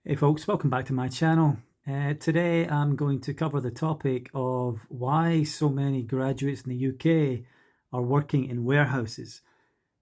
Hey folks, welcome back to my channel. Today I'm going to cover the topic of why so many graduates in the UK are working in warehouses.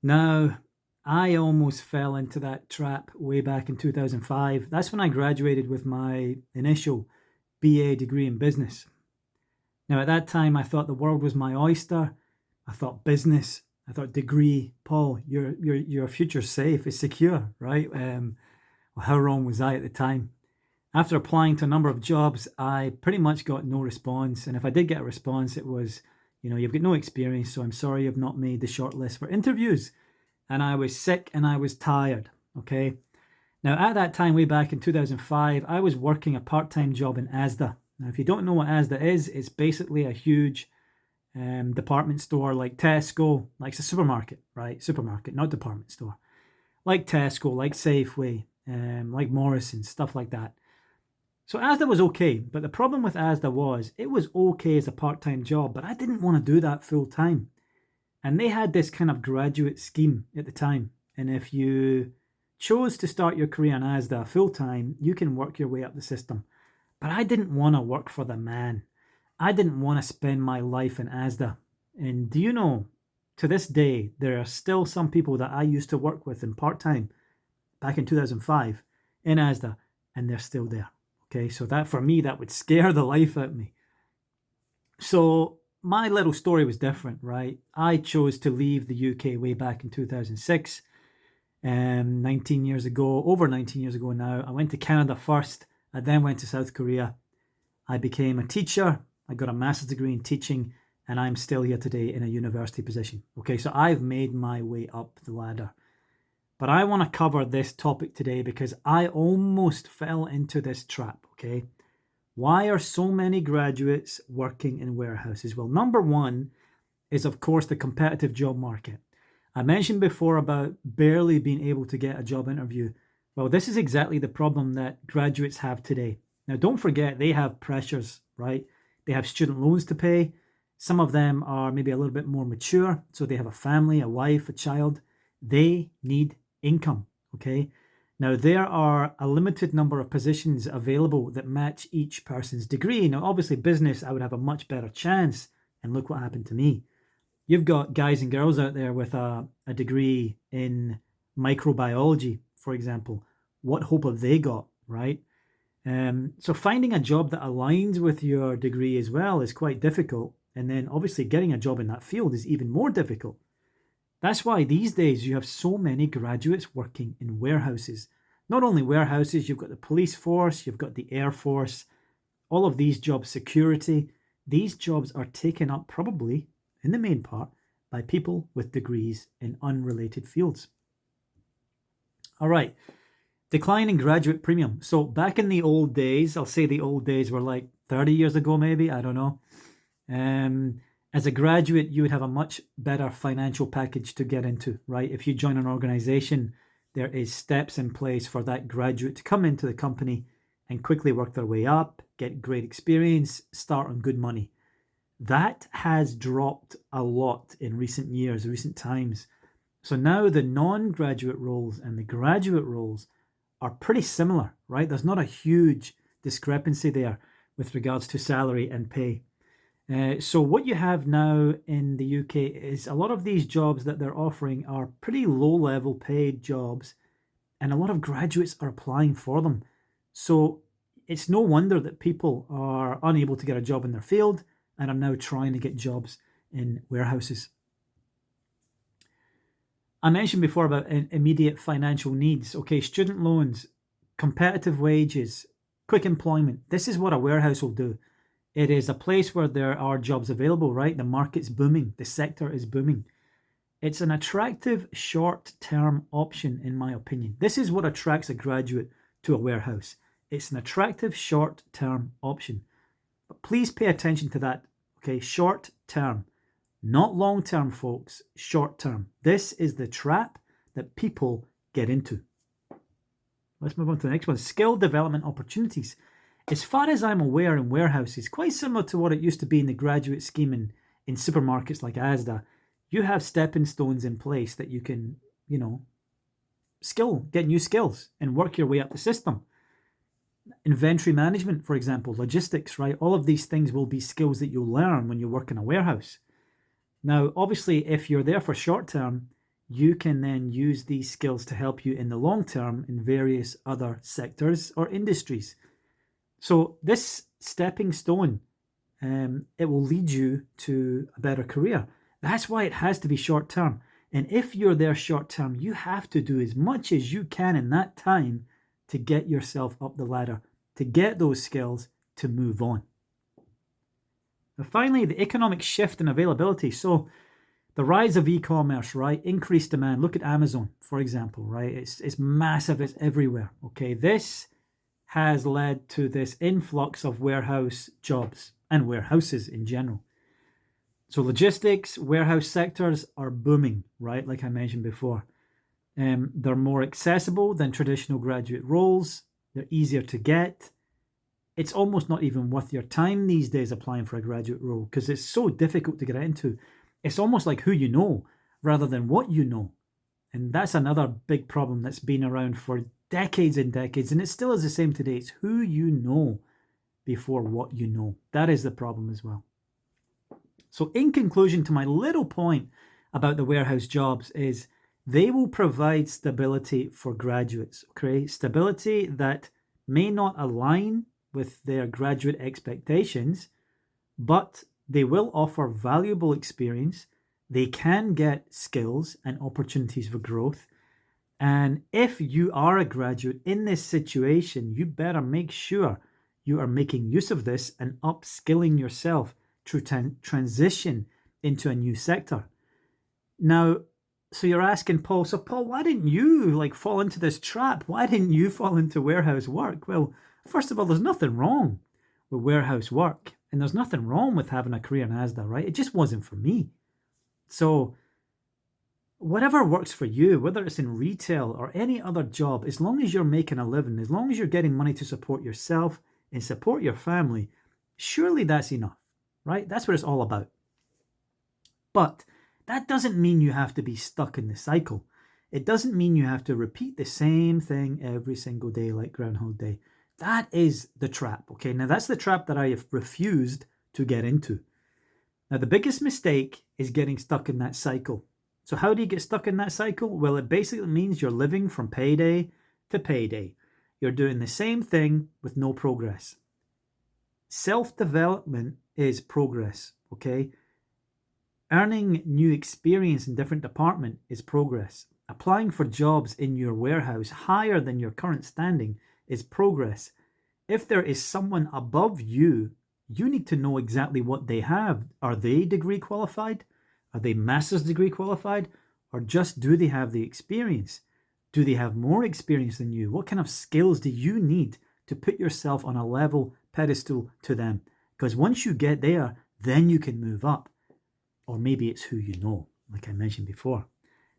Now, I almost fell into that trap way back in 2005. That's when I graduated with my initial BA degree in business. Now, at that time, I thought the world was my oyster. I thought business. I thought degree. Paul, your future's safe. It's secure, right? Well, how wrong was I at the time? After applying to a number of jobs, I pretty much got no response. And if I did get a response, it was, you've got no experience, so I'm sorry you've not made the shortlist for interviews. And I was sick and I was tired. Okay. Now, at that time, way back in 2005, I was working a part-time job in Asda. Now, if you don't know what Asda is, it's basically a huge department store like Tesco, like it's a supermarket, right? Supermarket, not department store. Like Tesco, like Safeway, like Morrison's, stuff like that. So Asda was okay, but the problem with Asda was it was okay as a part-time job, but I didn't want to do that full-time. And they had this kind of graduate scheme at the time. And if you chose to start your career in Asda full-time, you can work your way up the system. But I didn't want to work for the man. I didn't want to spend my life in Asda. And do you know, to this day, there are still some people that I used to work with in part-time back in 2005 in Asda, and they're still there. Okay, so that for me, that would scare the life out of me. So my little story was different, right? I chose to leave the UK way back in 2006, 19 years ago, over 19 years ago now. I went to Canada first. I then went to South Korea. I became a teacher. I got a master's degree in teaching, and I'm still here today in a university position. Okay, so I've made my way up the ladder. But I want to cover this topic today because I almost fell into this trap, okay? Why are so many graduates working in warehouses? Well, number one is, of course, the competitive job market. I mentioned before about barely being able to get a job interview. Well, this is exactly the problem that graduates have today. Now, don't forget, they have pressures, right? They have student loans to pay. Some of them are maybe a little bit more mature, so they have a family, a wife, a child. They need income, okay? Now, there are a limited number of positions available that match each person's degree. Now, obviously, business, I would have a much better chance, and look what happened to me. You've got guys and girls out there with a degree in microbiology, for example. What hope have they got, right? So finding a job that aligns with your degree as well is quite difficult. And then obviously getting a job in that field is even more difficult. That's why these days you have so many graduates working in warehouses. Not only warehouses, you've got the police force, you've got the air force, all of these jobs, security. These jobs are taken up probably, in the main part, by people with degrees in unrelated fields. All right, decline in graduate premium. So back in the old days, I'll say the old days were like 30 years ago maybe, I don't know. As a graduate, you would have a much better financial package to get into, right? If you join an organization, there is steps in place for that graduate to come into the company and quickly work their way up, get great experience, start on good money. That has dropped a lot in recent years, recent times. So now the non-graduate roles and the graduate roles are pretty similar, right? There's not a huge discrepancy there with regards to salary and pay. So what you have now in the UK is a lot of these jobs that they're offering are pretty low-level paid jobs, and a lot of graduates are applying for them. So it's no wonder that people are unable to get a job in their field and are now trying to get jobs in warehouses. I mentioned before about immediate financial needs. Okay, student loans, competitive wages, quick employment. This is what a warehouse will do. It is a place where there are jobs available, right? The market's booming. The sector is booming. It's an attractive short-term option, in my opinion. This is what attracts a graduate to a warehouse. It's an attractive short-term option. But please pay attention to that, okay? Short-term. Not long-term, folks. Short-term. This is the trap that people get into. Let's move on to the next one. Skill development opportunities. As far as I'm aware, in warehouses, quite similar to what it used to be in the graduate scheme in supermarkets like Asda, you have stepping stones in place that you can, get new skills and work your way up the system. Inventory management, for example, logistics, right? All of these things will be skills that you'll learn when you work in a warehouse. Now, obviously, if you're there for short term, you can then use these skills to help you in the long term in various other sectors or industries. So, this stepping stone, it will lead you to a better career. That's why it has to be short term. And if you're there short term, you have to do as much as you can in that time to get yourself up the ladder, to get those skills, to move on. Now, finally, the economic shift in availability. So, the rise of e-commerce, right? Increased demand. Look at Amazon, for example, right? It's massive. It's everywhere. Okay, this has led to this influx of warehouse jobs and warehouses in general. So logistics, warehouse sectors are booming, right? Like I mentioned before. They're more accessible than traditional graduate roles. They're easier to get. It's almost not even worth your time these days applying for a graduate role because it's so difficult to get into. It's almost like who you know rather than what you know. And that's another big problem that's been around for decades and decades. And it still is the same today. It's who you know before what you know. That is the problem as well. So in conclusion to my little point about the warehouse jobs is they will provide stability for graduates, okay? Stability that may not align with their graduate expectations, but they will offer valuable experience. They can get skills and opportunities for growth. And if you are a graduate in this situation, you better make sure you are making use of this and upskilling yourself to transition into a new sector. Now, so you're asking Paul, so Paul, why didn't you fall into this trap? Why didn't you fall into warehouse work? Well, first of all, there's nothing wrong with warehouse work. And there's nothing wrong with having a career in ASDA, right? It just wasn't for me. So whatever works for you, whether it's in retail or any other job, as long as you're making a living, as long as you're getting money to support yourself and support your family, surely that's enough, right? That's what it's all about. But that doesn't mean you have to be stuck in the cycle. It doesn't mean you have to repeat the same thing every single day like Groundhog Day. That is the trap, okay? Now, that's the trap that I have refused to get into. Now, the biggest mistake is getting stuck in that cycle. So how do you get stuck in that cycle? Well, it basically means you're living from payday to payday. You're doing the same thing with no progress. Self-development is progress, okay? Earning new experience in different department is progress. Applying for jobs in your warehouse higher than your current standing is progress. If there is someone above you, you need to know exactly what they have. Are they degree qualified? Are they master's degree qualified? Or just do they have the experience? Do they have more experience than you? What kind of skills do you need to put yourself on a level pedestal to them? Because once you get there, then you can move up. Or maybe it's who you know, like I mentioned before.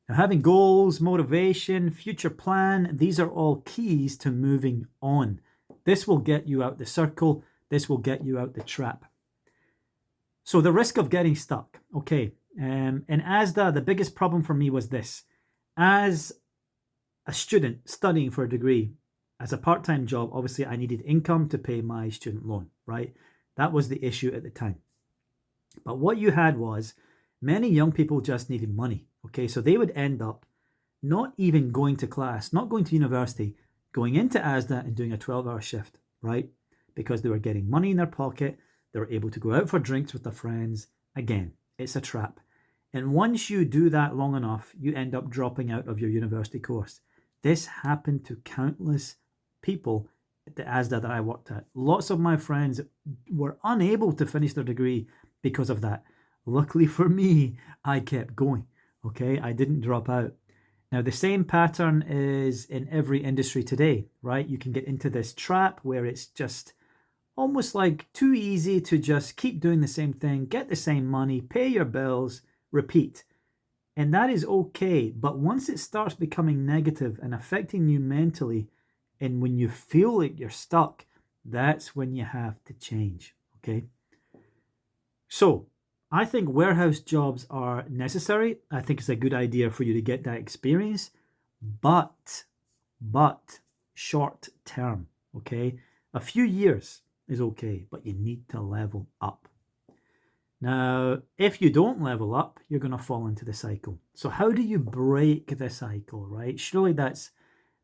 Now, having goals, motivation, future plan, these are all keys to moving on. This will get you out the circle. This will get you out the trap. So the risk of getting stuck. Okay, in ASDA, the biggest problem for me was this. As a student studying for a degree, as a part-time job, obviously I needed income to pay my student loan, right? That was the issue at the time. But what you had was many young people just needed money. Okay, so they would end up not even going to class, not going to university, going into ASDA and doing a 12-hour shift, right? Because they were getting money in their pocket. They were able to go out for drinks with their friends. Again, it's a trap. And once you do that long enough, you end up dropping out of your university course. This happened to countless people at the ASDA that I worked at. Lots of my friends were unable to finish their degree because of that. Luckily for me, I kept going. Okay, I didn't drop out. Now, the same pattern is in every industry today, right? You can get into this trap where it's just almost like too easy to just keep doing the same thing, get the same money, pay your bills, repeat. And that is okay. But once it starts becoming negative and affecting you mentally, and when you feel like you're stuck, that's when you have to change, okay? So, I think warehouse jobs are necessary. I think it's a good idea for you to get that experience, but short term, okay? A few years is okay, but you need to level up. Now, if you don't level up, you're going to fall into the cycle. So how do you break the cycle, right? Surely that's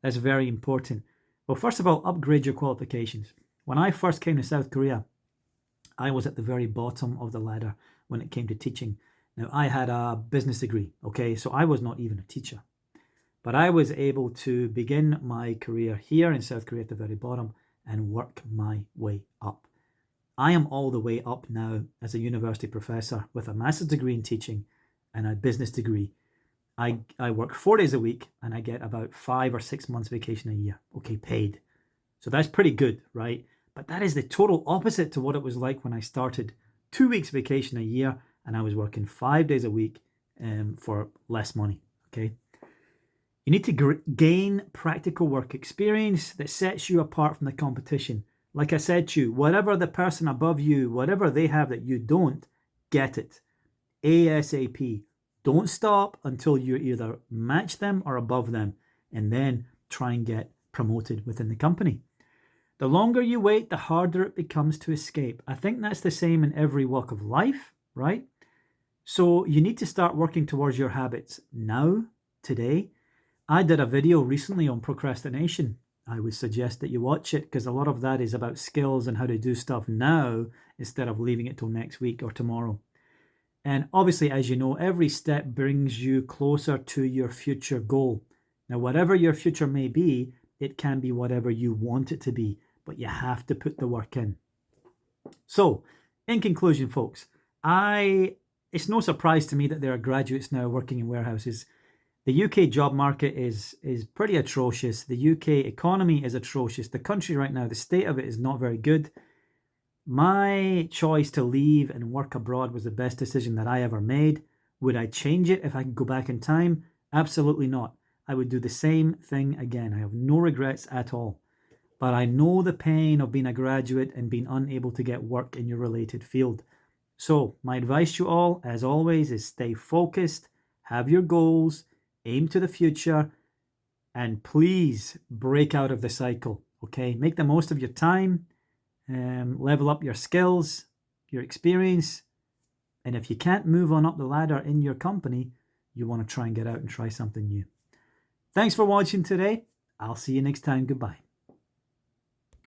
very important. Well, first of all, upgrade your qualifications. When I first came to South Korea, I was at the very bottom of the ladder when it came to teaching. Now, I had a business degree, okay, so I was not even a teacher. But I was able to begin my career here in South Korea at the very bottom and work my way up. I am all the way up now as a university professor with a master's degree in teaching and a business degree. I work 4 days a week and I get about 5 or 6 months vacation a year, okay, paid. So that's pretty good, right? But that is the total opposite to what it was like when I started. 2 weeks vacation a year and I was working 5 days a week for less money, okay? You need to gain practical work experience that sets you apart from the competition. Like I said to you, whatever the person above you, whatever they have that you don't, get it. ASAP. Don't stop until you either match them or above them, and then try and get promoted within the company. The longer you wait, the harder it becomes to escape. I think that's the same in every walk of life, right? So you need to start working towards your habits now, today. I did a video recently on procrastination. I would suggest that you watch it because a lot of that is about skills and how to do stuff now instead of leaving it till next week or tomorrow. And obviously, as you know, every step brings you closer to your future goal. Now, whatever your future may be, it can be whatever you want it to be, but you have to put the work in. So, in conclusion, folks, it's no surprise to me that there are graduates now working in warehouses. The UK job market is pretty atrocious. The UK economy is atrocious. The country right now, the state of it is not very good. My choice to leave and work abroad was the best decision that I ever made. Would I change it if I could go back in time? Absolutely not. I would do the same thing again. I have no regrets at all. But I know the pain of being a graduate and being unable to get work in your related field. So my advice to you all, as always, is stay focused, have your goals, aim to the future, and please break out of the cycle, okay? Make the most of your time, level up your skills, your experience, and if you can't move on up the ladder in your company, you want to try and get out and try something new. Thanks for watching today. I'll see you next time. Goodbye.